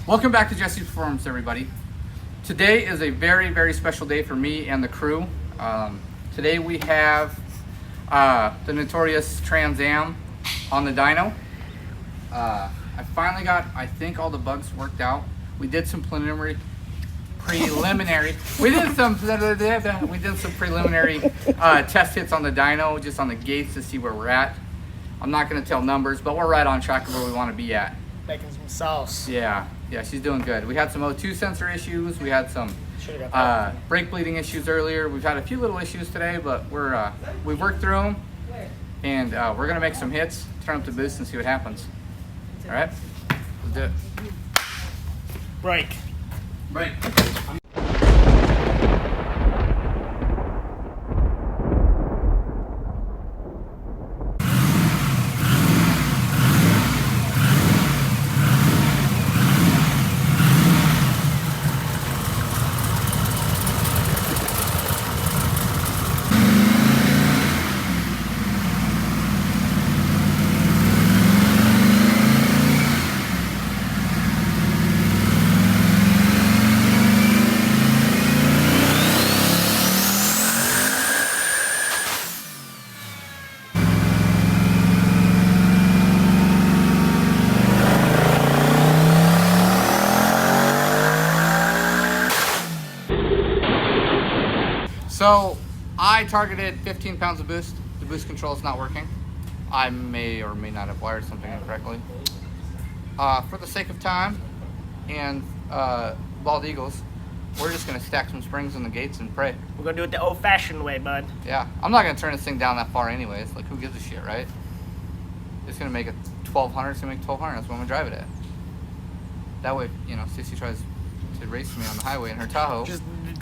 Welcome back to Jesse's Performance, everybody. Today is a very, very special day for me and the crew. Today we have the notorious Trans Am on the dyno. I finally got, I think, all the bugs worked out. We did some preliminary. We did some preliminary test hits on the dyno, just on the gates to see where we're at. I'm not going to tell numbers, but we're right on track of where we want to be at. Making some sauce. Yeah, she's doing good. We had some O2 sensor issues. We had some brake bleeding issues earlier. We've had a few little issues today, but we've worked through them, and we're gonna make some hits, turn up the boost, and see what happens. All right, let's do it. Brake. So I targeted 15 pounds of boost. The boost control is not working. I may or may not have wired something incorrectly. For the sake of time and bald eagles, we're just gonna stack some springs on the gates and pray. We're gonna do it the old-fashioned way, bud. Yeah, I'm not gonna turn this thing down that far anyways. Like, who gives a shit, right? It's gonna make it 1200. It's gonna make 1200. That's what I'm gonna drive it at. That way, you know, Jessie tries to race me on the highway in her Tahoe.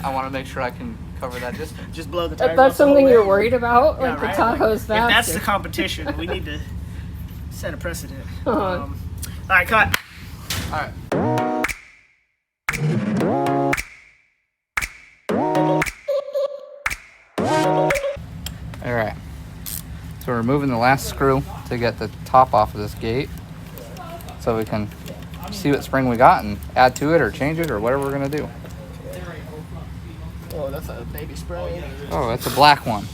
I want to make sure I can cover that distance. Just blow the tires. That's off something the you're worried about? Yeah, Like right? the Tahoe's faster. If that's the competition, we need to set a precedent. Uh-huh. All right, cut. All right. All right. So we're removing the last screw to get the top off of this gate, so we can see what spring we got and add to it or change it or whatever we're gonna do. Oh, that's a baby spray. Oh, that's a black one.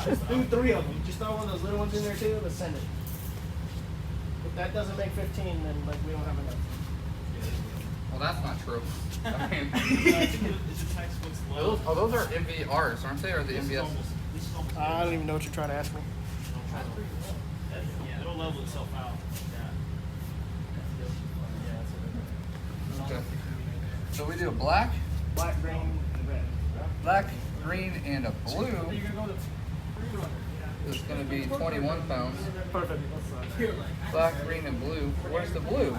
Just do 3 of them. Just throw one of those little ones in there too. Let's send it. If that doesn't make 15, then like we don't have enough. Well, that's not true. I mean, those are MVRs, aren't they, or the MVS? I don't even know what you're trying to ask me. It'll level itself out. Okay. So we do a black, Black, green, and red. black, green, and a blue. It's going to be 21 pounds. Perfect. Black, green, and blue. Where's the blue?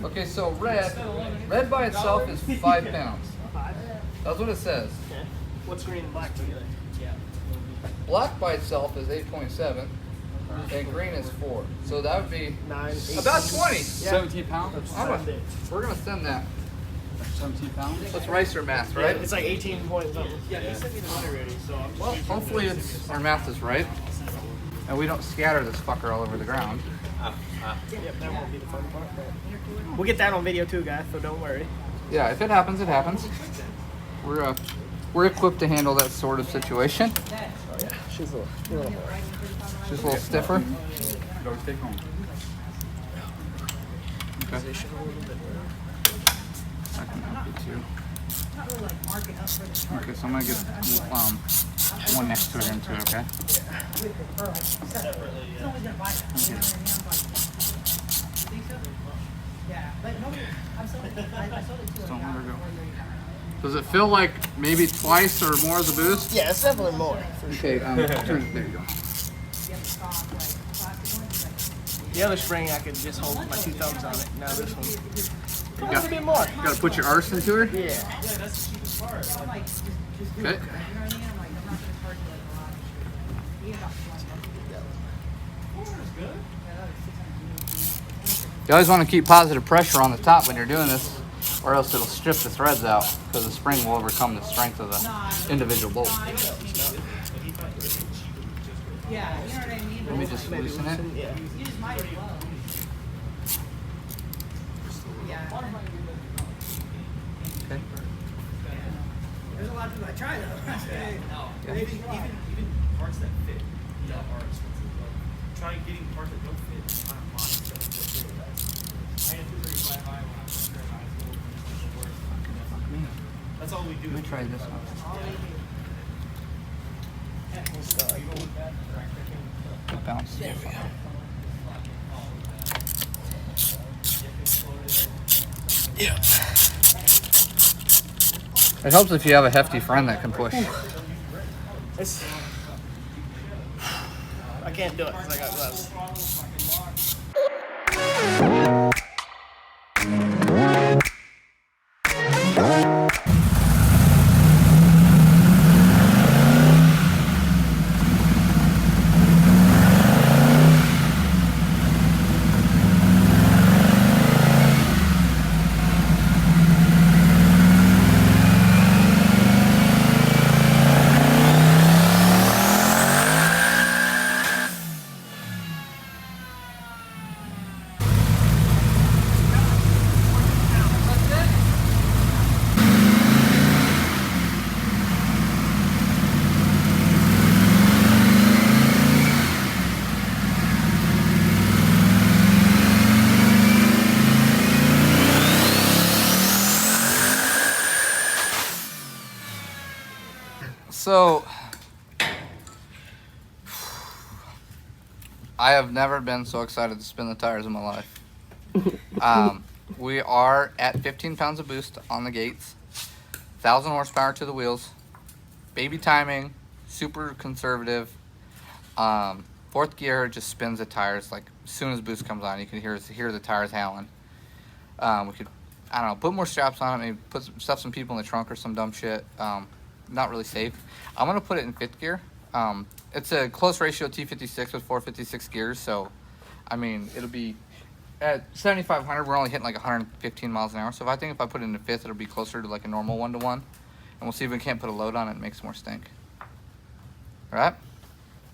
Okay, so red by itself is 5 pounds. That's what it says. Okay. What's green and black together? Black by itself is 8.7, and green is 4. So that would be 9, 8, about 20. 17 pounds? We're going to send that. 17 pounds? That's ricer math, Right? right? It's like 18 point something. Yeah, you sent me the money already, so I'm just Well, hopefully our math is right, and we don't scatter this fucker all over the ground. Yep, that won't be the fun part. But we'll get that on video too, guys, so don't worry. Yeah, if it happens, it happens. We're equipped to handle that sort of situation. Oh yeah, she's a little more. Just a little stiffer. go take home. Okay. Position a little bit. I can help you too. Okay, so I'm gonna get one next to it into it, okay? Just don't let her go. Does it feel like maybe twice or more of the boost? Yeah, it's definitely more. Okay, turn it. There you go. The other spring I could just hold my 2 thumbs on it. Now this one, a got- little bit more. You gotta put your arse into her? Yeah. Okay. You always want to keep positive pressure on the top when you're doing this, or else it'll strip the threads out, because the spring will overcome the strength of the individual bolt. Yeah, you know what I mean? Let me just loosen it. Yeah. You just might as well. until I try though. No. Even parts that fit are expensive. Try getting parts that don't fit. It's kind of money stuff that fit. I had 235i when I was in high school. That's all we do. Let me try this one. Bounce. There we go. Yeah. It helps if you have a hefty friend that can push. I can't do it because I got gloves. So, I have never been so excited to spin the tires in my life. We are at 15 pounds of boost on the gates, 1,000 horsepower to the wheels, baby timing, super conservative. Fourth gear just spins the tires like as soon as boost comes on. You can hear the tires howling. We could, I don't know, put more straps on it, maybe stuff some people in the trunk or some dumb shit. Not really safe. I'm gonna put it in fifth gear. It's a close ratio T56 with 456 gears, so I mean it'll be at 7,500. We're only hitting like 115 miles an hour. So I think if I put it into fifth, it'll be closer to like a normal 1-to-1, and we'll see if we can't put a load on it and make some more stink. All right?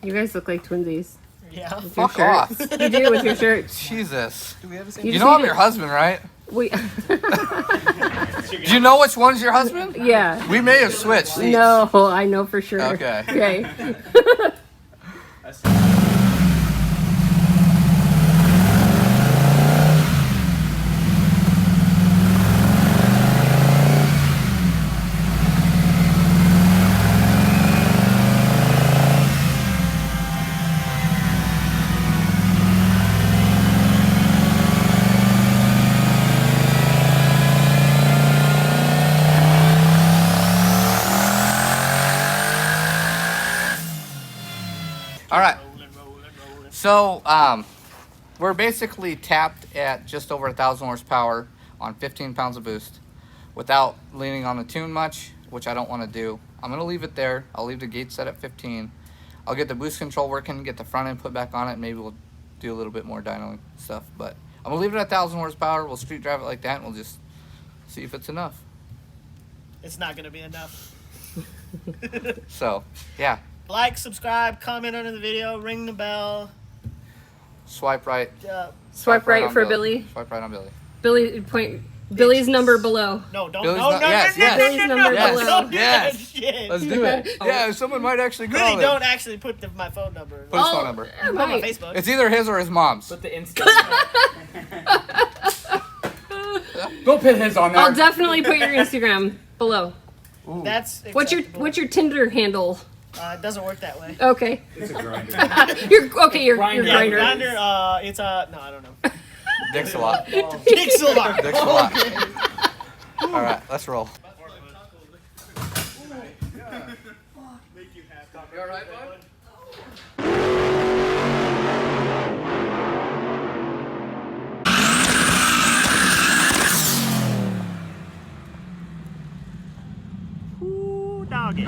You guys look like twinsies. Yeah. With your Fuck off. shirts. You do with your shirts. Jesus. Do we have the same? You You just know I'm need your to- husband, right? We. Do you know which one's your husband? Yeah. We may have switched seats. No, I know for sure. Okay. Okay. All right. So, we're basically tapped at just over 1,000 horsepower on 15 pounds of boost without leaning on the tune much, which I don't want to do. I'm going to leave it there. I'll leave the gate set at 15. I'll get the boost control working, get the front end put back on it, and maybe we'll do a little bit more dyno stuff. But I'm going to leave it at 1,000 horsepower. We'll street drive it like that, and we'll just see if it's enough. It's not gonna be enough. So, yeah. Like, subscribe, comment under the video, ring the bell. Swipe right. Swipe right on for Billy. Swipe right on Billy. Billy's number below. No, don't. Billy's No, not- no, yes, no, yes. no, Billy's no, no, number no, below. don't do Yes. that shit. Let's do it. Yeah, someone might actually call Really him. don't actually put my phone number. Put his Oh, phone number. Put my Right. Facebook. It's either his or his mom's. Put the Insta. Don't put his on there. I'll definitely put your Instagram below. Ooh. That's What's acceptable. your Tinder handle? It doesn't work that way. Okay. It's a grinder. Your Grinder. Yeah, grinder. Grindr, it's no, I don't know. Dicks a lot. Pixel. Dicks a lot. All right, let's roll. You all right, bud? Ooh, doggy.